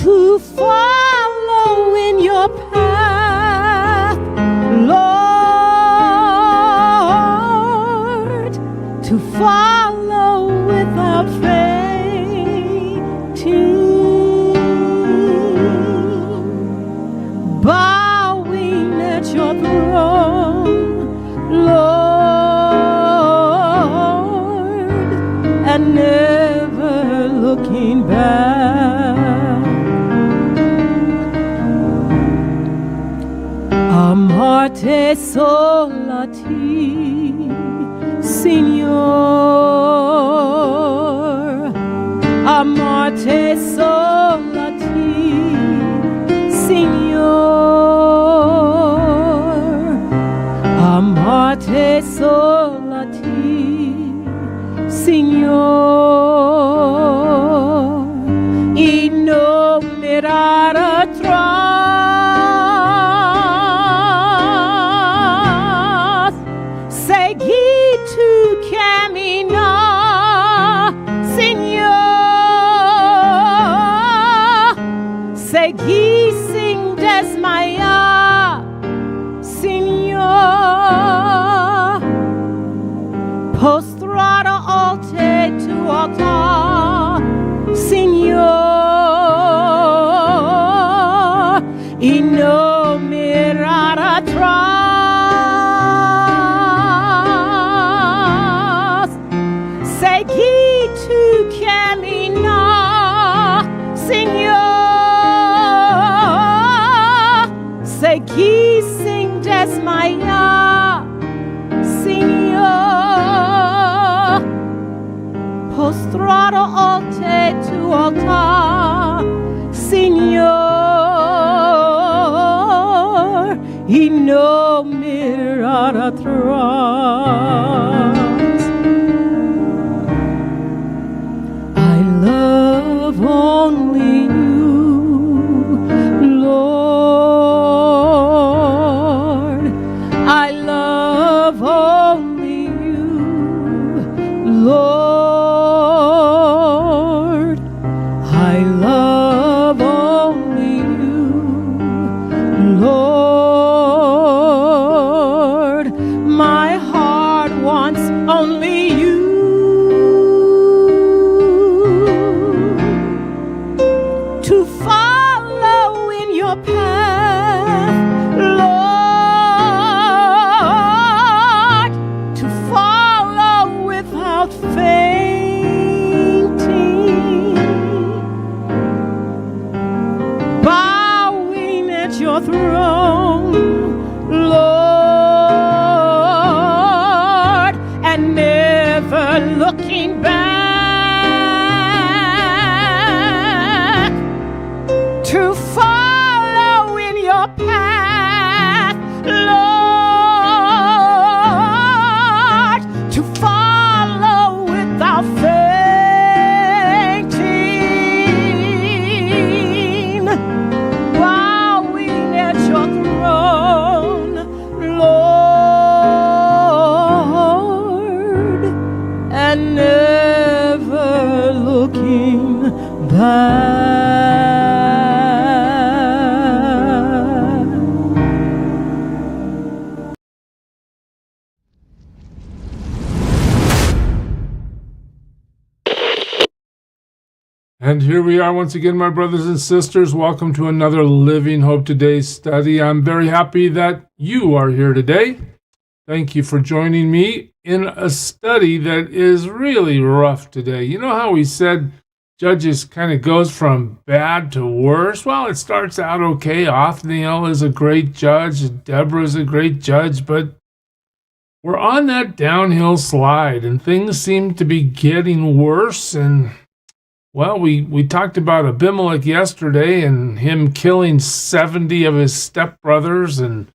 to follow in your path, Lord, to follow without fainting, bowing at your throne, Lord, and never looking back. Amarte solo a ti, Señor. Amarte solo a ti, Señor. Amarte solo a ti, Señor. Y no mirar atrás, seguir tu camino, Señor. Seguir sin desmayar, Señor. Postrado ante tu altar, Señor, y no mirar atrás. Seguir tu camino, Señor. Seguir sin desmayar, Señor. Postrado ante tu altar, Señor, y no mirar atrás. I love only you, Lord. I love only you, Lord. I love only you, Lord. My heart wants only you. To follow in your path, Lord. To follow without fainting, bowing at your throne, Lord, and never looking back. To follow in your path, Lord, to follow without fainting, bowing at your throne, Lord, and never looking back. And here we are once again, my brothers and sisters. Welcome to another Living Hope Today study. I'm very happy that you are here today. Thank you for joining me in a study that is really rough today. You know how we said Judges kind of goes from bad to worse? Well, it starts out okay. Othniel is a great judge. Deborah is a great judge, but we're on that downhill slide and things seem to be getting worse. And well, we talked about Abimelech yesterday and him killing 70 of his stepbrothers, and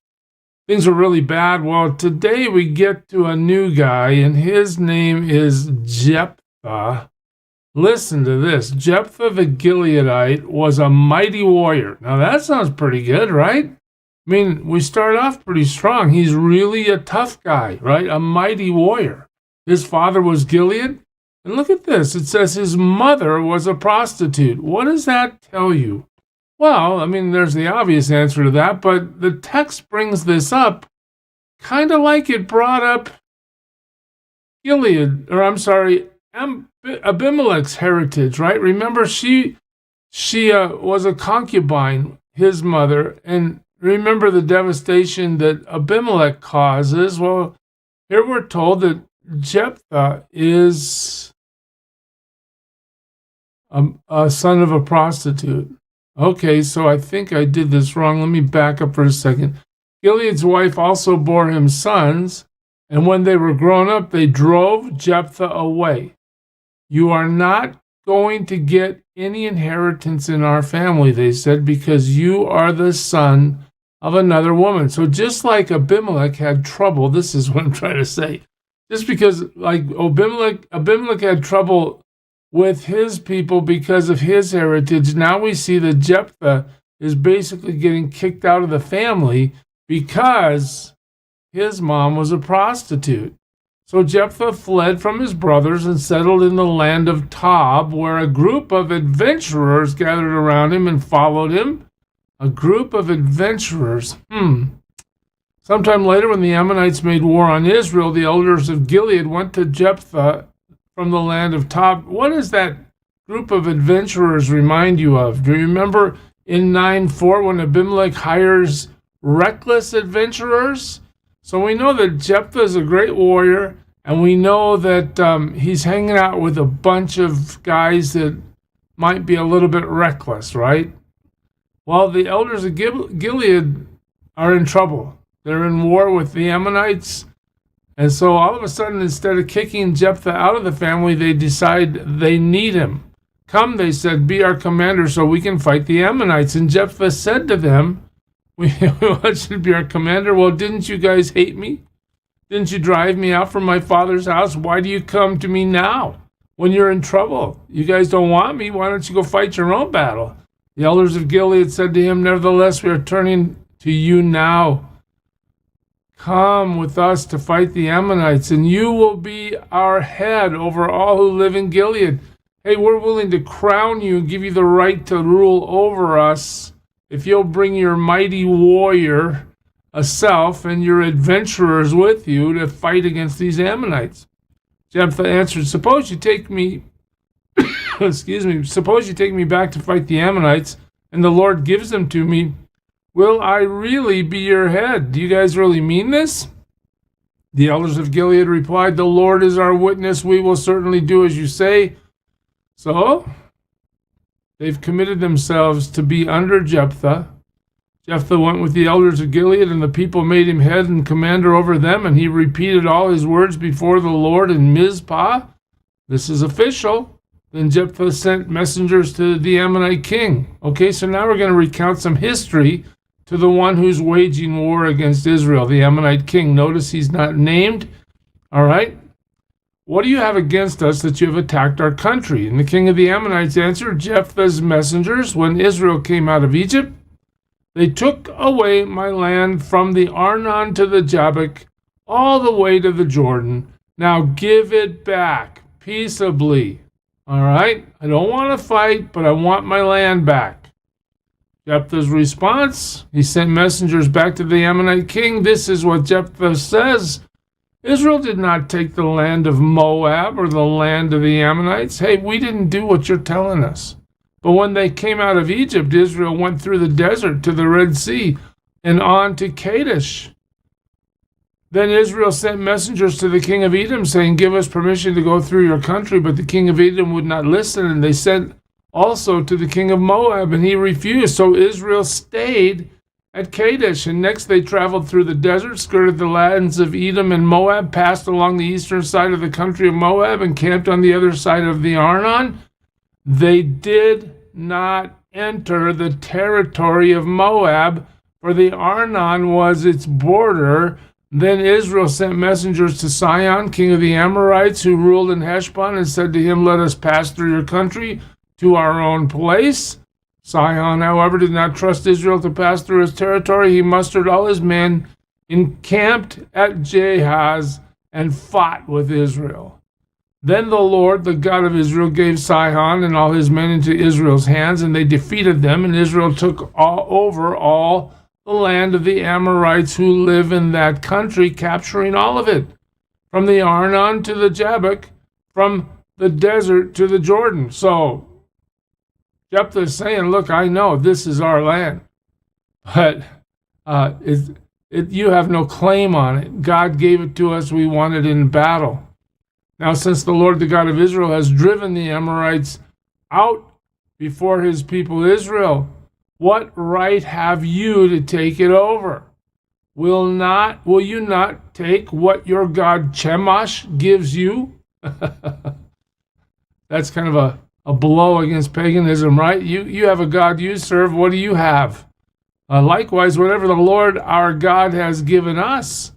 things were really bad. Well, today we get to a new guy, and his name is Jephthah. Listen to this. Jephthah the Gileadite was a mighty warrior. Now that sounds pretty good, right? I mean, we start off pretty strong. He's really a tough guy, right? A mighty warrior. His father was Gilead. And look at this. It says his mother was a prostitute. What does that tell you? Well, I mean, there's the obvious answer to that, but the text brings this up kind of like it brought up Abimelech's heritage, right? Remember, she was a concubine, his mother, and remember the devastation that Abimelech causes. Well, here we're told that Jephthah is a son of a prostitute. Okay, so I think I did this wrong. Let me back up for a second. Gilead's wife also bore him sons, and when they were grown up, they drove Jephthah away. You are not going to get any inheritance in our family, they said, because you are the son of another woman. So just like Abimelech had trouble, this is what I'm trying to say. Just because like Abimelech had trouble with his people because of his heritage, now we see that Jephthah is basically getting kicked out of the family because his mom was a prostitute. So Jephthah fled from his brothers and settled in the land of Tob, where a group of adventurers gathered around him and followed him. A group of adventurers. Sometime later, when the Ammonites made war on Israel, the elders of Gilead went to Jephthah from the land of Tob. What does that group of adventurers remind you of? Do you remember in 9:4 when Abimelech hires reckless adventurers? So we know that Jephthah is a great warrior, and we know that he's hanging out with a bunch of guys that might be a little bit reckless, right? Well, the elders of Gilead are in trouble. They're in war with the Ammonites. And so all of a sudden, instead of kicking Jephthah out of the family, they decide they need him. Come, they said, be our commander so we can fight the Ammonites. And Jephthah said to them, we want you to be our commander. Well, didn't you guys hate me? Didn't you drive me out from my father's house? Why do you come to me now when you're in trouble? You guys don't want me. Why don't you go fight your own battle? The elders of Gilead said to him, nevertheless, we are turning to you now. Come with us to fight the Ammonites, and you will be our head over all who live in Gilead. Hey, we're willing to crown you and give you the right to rule over us if you'll bring your mighty warrior self and your adventurers with you to fight against these Ammonites. Jephthah answered, suppose you take me, suppose you take me back to fight the Ammonites, and the Lord gives them to me. Will I really be your head? Do you guys really mean this? The elders of Gilead replied, the Lord is our witness. We will certainly do as you say. So they've committed themselves to be under Jephthah. Jephthah went with the elders of Gilead, and the people made him head and commander over them, and he repeated all his words before the Lord in Mizpah. This is official. Then Jephthah sent messengers to the Ammonite king. Okay, so now we're going to recount some history to the one who's waging war against Israel, the Ammonite king. Notice he's not named. All right. What do you have against us that you have attacked our country? And the king of the Ammonites answered Jephthah's messengers, when Israel came out of Egypt, they took away my land from the Arnon to the Jabbok, all the way to the Jordan. Now give it back peaceably. All right? I don't want to fight, but I want my land back. Jephthah's response, he sent messengers back to the Ammonite king. This is what Jephthah says. Israel did not take the land of Moab or the land of the Ammonites. Hey, we didn't do what you're telling us. But when they came out of Egypt, Israel went through the desert to the Red Sea and on to Kadesh. Then Israel sent messengers to the king of Edom, saying, give us permission to go through your country. But the king of Edom would not listen, and they sent also to the king of Moab, and he refused. So Israel stayed at Kadesh, and next they traveled through the desert, skirted the lands of Edom and Moab, passed along the eastern side of the country of Moab, and camped on the other side of the Arnon. They did not enter the territory of Moab, for the Arnon was its border. Then Israel sent messengers to Sihon, king of the Amorites, who ruled in Heshbon, and said to him, let us pass through your country to our own place. Sihon, however, did not trust Israel to pass through his territory. He mustered all his men, encamped at Jahaz, and fought with Israel. Then the Lord, the God of Israel, gave Sihon and all his men into Israel's hands, and they defeated them, and Israel took over all the land of the Amorites who live in that country, capturing all of it, from the Arnon to the Jabbok, from the desert to the Jordan. So Jephthah is saying, look, I know this is our land, but you have no claim on it. God gave it to us. We won it in battle. Now, since the Lord, the God of Israel, has driven the Amorites out before his people Israel, what right have you to take it over? Will you not take what your god Chemosh gives you? That's kind of a blow against paganism, right? You have a god you serve. What do you have? Likewise, whatever the Lord our God has given us,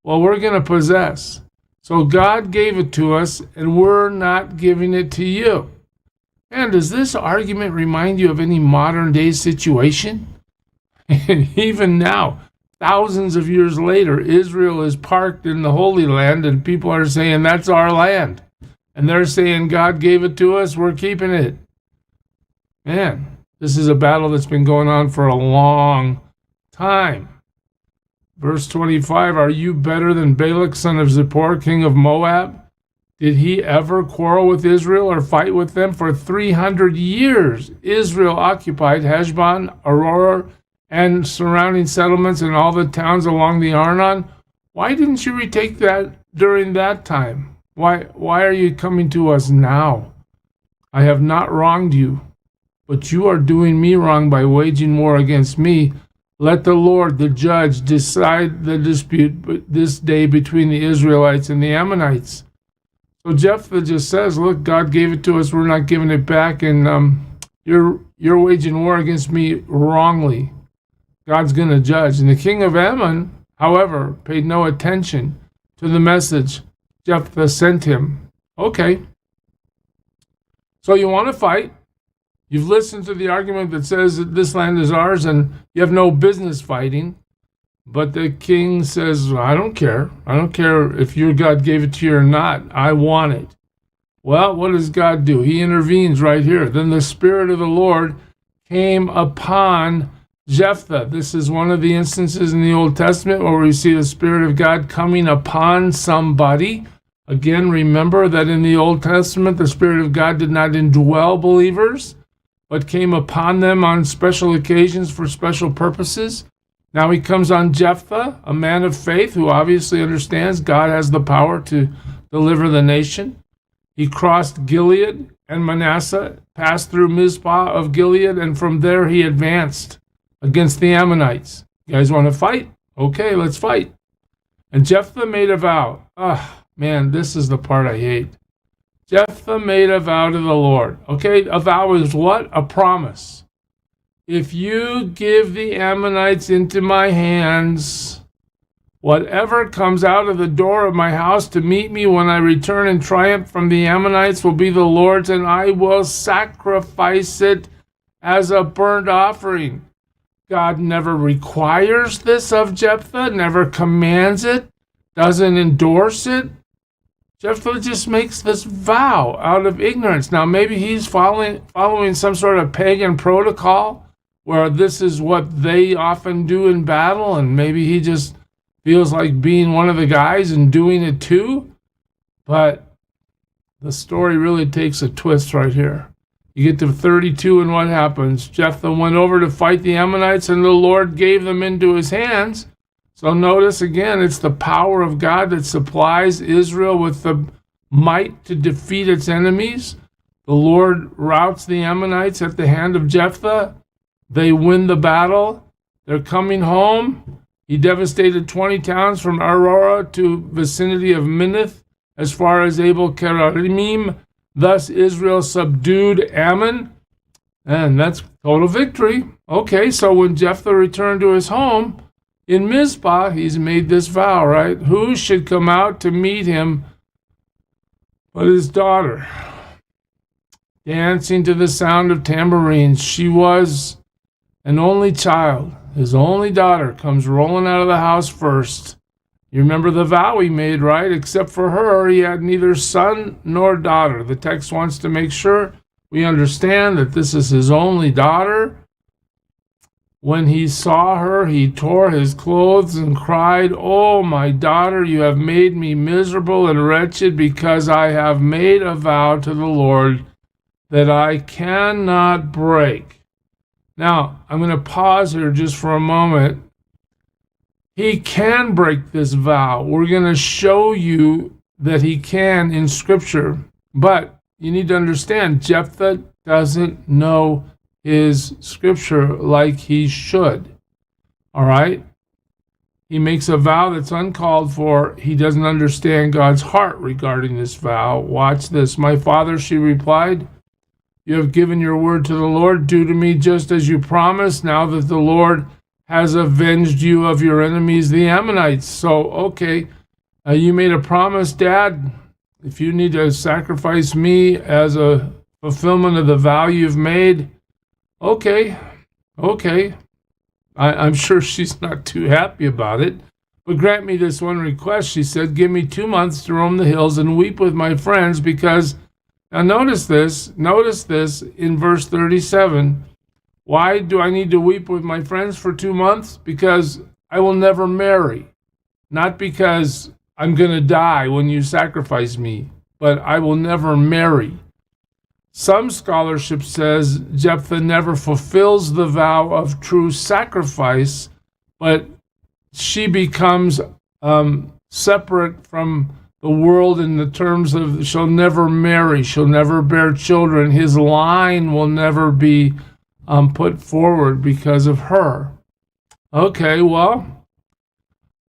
well, we're going to possess. So God gave it to us, and we're not giving it to you. And does this argument remind you of any modern day situation? And even now, thousands of years later, Israel is parked in the Holy Land, and people are saying, that's our land. And they're saying, God gave it to us, we're keeping it. Man, this is a battle that's been going on for a long time. Verse 25, are you better than Balak, son of Zippor, king of Moab? Did he ever quarrel with Israel or fight with them? For 300 years, Israel occupied Heshbon, Aurora, and surrounding settlements and all the towns along the Arnon. Why didn't you retake that during that time? Why are you coming to us now? I have not wronged you, but you are doing me wrong by waging war against me. Let the Lord, the judge, decide the dispute this day between the Israelites and the Ammonites. So Jephthah just says, look, God gave it to us, we're not giving it back, and you're waging war against me wrongly. God's going to judge. And the king of Ammon, however, paid no attention to the message Jephthah sent him. Okay. So you want to fight. You've listened to the argument that says that this land is ours and you have no business fighting. But the king says, I don't care. I don't care if your God gave it to you or not. I want it. Well, what does God do? He intervenes right here. Then the Spirit of the Lord came upon Jephthah. This is one of the instances in the Old Testament where we see the Spirit of God coming upon somebody. Again, remember that in the Old Testament, the Spirit of God did not indwell believers, but came upon them on special occasions for special purposes. Now he comes on Jephthah, a man of faith who obviously understands God has the power to deliver the nation. He crossed Gilead and Manasseh, passed through Mizpah of Gilead, and from there he advanced against the Ammonites. You guys want to fight? Okay, let's fight. And Jephthah made a vow. Man, this is the part I hate. Jephthah made a vow to the Lord. Okay, a vow is what? A promise. If you give the Ammonites into my hands, whatever comes out of the door of my house to meet me when I return in triumph from the Ammonites will be the Lord's, and I will sacrifice it as a burnt offering. God never requires this of Jephthah, never commands it, doesn't endorse it. Jephthah just makes this vow out of ignorance. Now, maybe he's following some sort of pagan protocol where this is what they often do in battle, and maybe he just feels like being one of the guys and doing it too. But the story really takes a twist right here. You get to 32, and what happens? Jephthah went over to fight the Ammonites, and the Lord gave them into his hands. So notice again, it's the power of God that supplies Israel with the might to defeat its enemies. The Lord routs the Ammonites at the hand of Jephthah. They win the battle. They're coming home. He devastated 20 towns from Aurora to vicinity of Minnith as far as Abel Keramim. Thus Israel subdued Ammon. And that's total victory. Okay, so when Jephthah returned to his home, in Mizpah, he's made this vow, right? Who should come out to meet him but his daughter, dancing to the sound of tambourines? She was an only child. His only daughter comes rolling out of the house first. You remember the vow he made, right? Except for her, he had neither son nor daughter. The text wants to make sure we understand that this is his only daughter. When he saw her, he tore his clothes and cried, "Oh, my daughter, you have made me miserable and wretched, because I have made a vow to the Lord that I cannot break." Now, I'm going to pause here just for a moment. He can break this vow. We're going to show you that he can in Scripture. But you need to understand, Jephthah doesn't know his Scripture like he should. All right? He makes a vow that's uncalled for. He doesn't understand God's heart regarding this vow. Watch this. "My father," she replied, "you have given your word to the Lord. Do to me just as you promised, now that the Lord has avenged you of your enemies, the Ammonites." So, okay, you made a promise, Dad. If you need to sacrifice me as a fulfillment of the vow you've made, okay. I'm sure she's not too happy about it. "But grant me this one request," she said. "Give me 2 months to roam the hills and weep with my friends, because..." Now notice this in verse 37. "Why do I need to weep with my friends for 2 months? Because I will never marry. Not because I'm going to die when you sacrifice me, but I will never marry." Some scholarship says Jephthah never fulfills the vow of true sacrifice, but she becomes separate from the world in the terms of she'll never marry, she'll never bear children. His line will never be put forward because of her. Okay, well,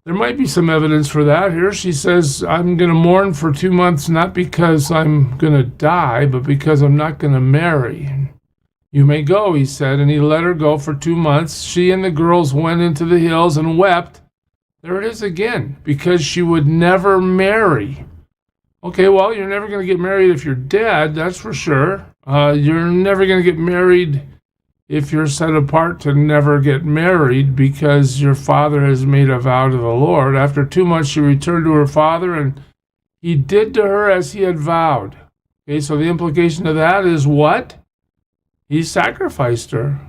there might be some evidence for that here. She says, "I'm going to mourn for 2 months, not because I'm going to die, but because I'm not going to marry." "You may go," he said, and he let her go for 2 months. She and the girls went into the hills and wept. There it is again, because she would never marry. Okay, well, you're never going to get married if you're dead, that's for sure. You're never going to get married if you're set apart to never get married, because your father has made a vow to the Lord. After 2 months, she returned to her father, and he did to her as he had vowed. Okay, so the implication of that is what? He sacrificed her.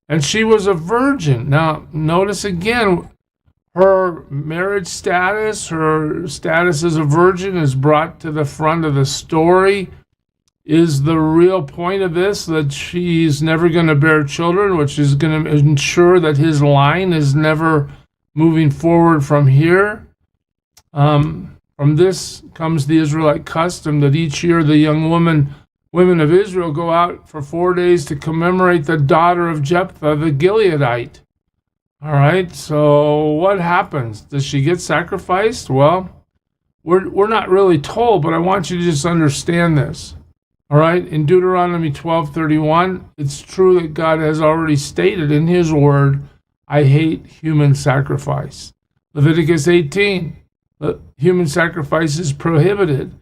And she was a virgin. Now, notice again, her marriage status, her status as a virgin is brought to the front of the story. Is the real point of this that she's never going to bear children, which is going to ensure that his line is never moving forward from here? From this comes the Israelite custom that each year the young women of Israel go out for 4 days to commemorate the daughter of Jephthah, the Gileadite. All right, so what happens? Does she get sacrificed? Well, we're not really told, but I want you to just understand this. All right, in Deuteronomy 12:31, it's true that God has already stated in his word, "I hate human sacrifice." Leviticus 18, human sacrifice is prohibited.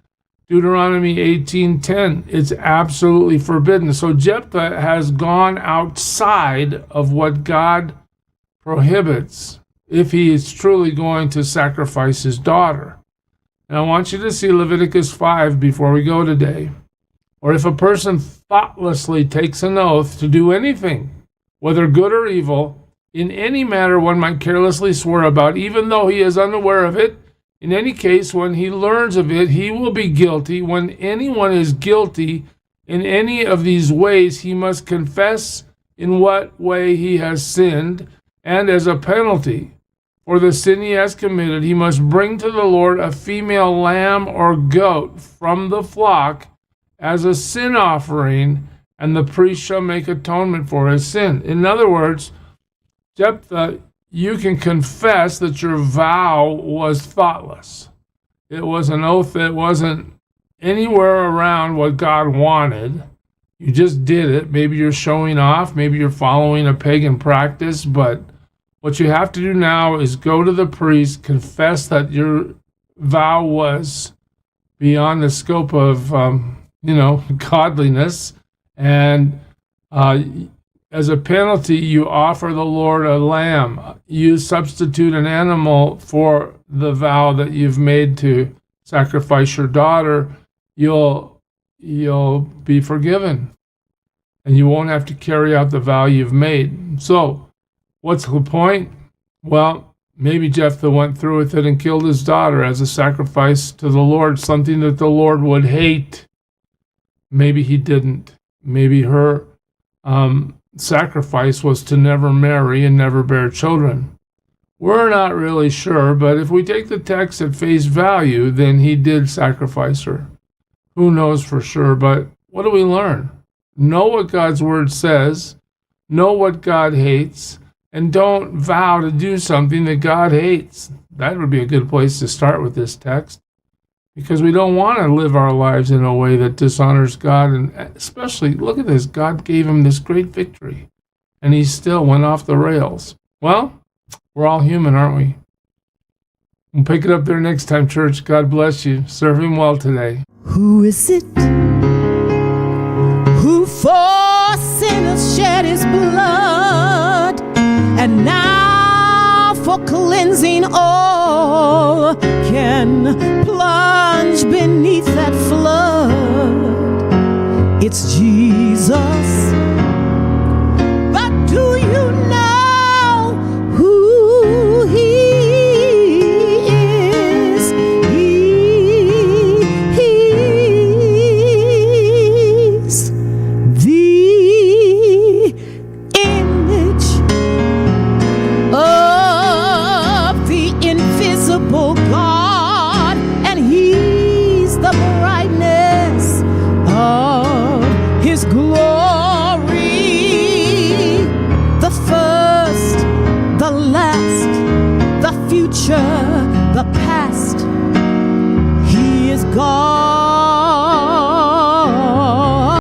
Deuteronomy 18:10, it's absolutely forbidden. So Jephthah has gone outside of what God prohibits if he is truly going to sacrifice his daughter. And I want you to see Leviticus 5 before we go today. "Or if a person thoughtlessly takes an oath to do anything, whether good or evil, in any matter one might carelessly swear about, even though he is unaware of it, in any case, when he learns of it, he will be guilty. When anyone is guilty in any of these ways, he must confess in what way he has sinned, and as a penalty for the sin he has committed, he must bring to the Lord a female lamb or goat from the flock as a sin offering, and the priest shall make atonement for his sin." In other words, Jephthah, you can confess that your vow was thoughtless. It was an oath that wasn't anywhere around what God wanted. You just did it. Maybe you're showing off. Maybe you're following a pagan practice. But what you have to do now is go to the priest, confess that your vow was beyond the scope of, godliness, and as a penalty, you offer the Lord a lamb. You substitute an animal for the vow that you've made to sacrifice your daughter. You'll be forgiven, and you won't have to carry out the vow you've made. So, what's the point? Well, maybe Jephthah went through with it and killed his daughter as a sacrifice to the Lord, something that the Lord would hate. Maybe he didn't. Maybe her sacrifice was to never marry and never bear children. We're not really sure, but if we take the text at face value, then he did sacrifice her. Who knows for sure, but what do we learn? Know what God's word says, know what God hates, and don't vow to do something that God hates. That would be a good place to start with this text, because we don't want to live our lives in a way that dishonors God. And especially, look at this, God gave him this great victory, and he still went off the rails. Well, we're all human, aren't we? We'll pick it up there next time, church. God bless you. Serve him well today. Who is it who for sinners shed his blood, and now for cleansing all can plunge beneath that flood? It's Jesus.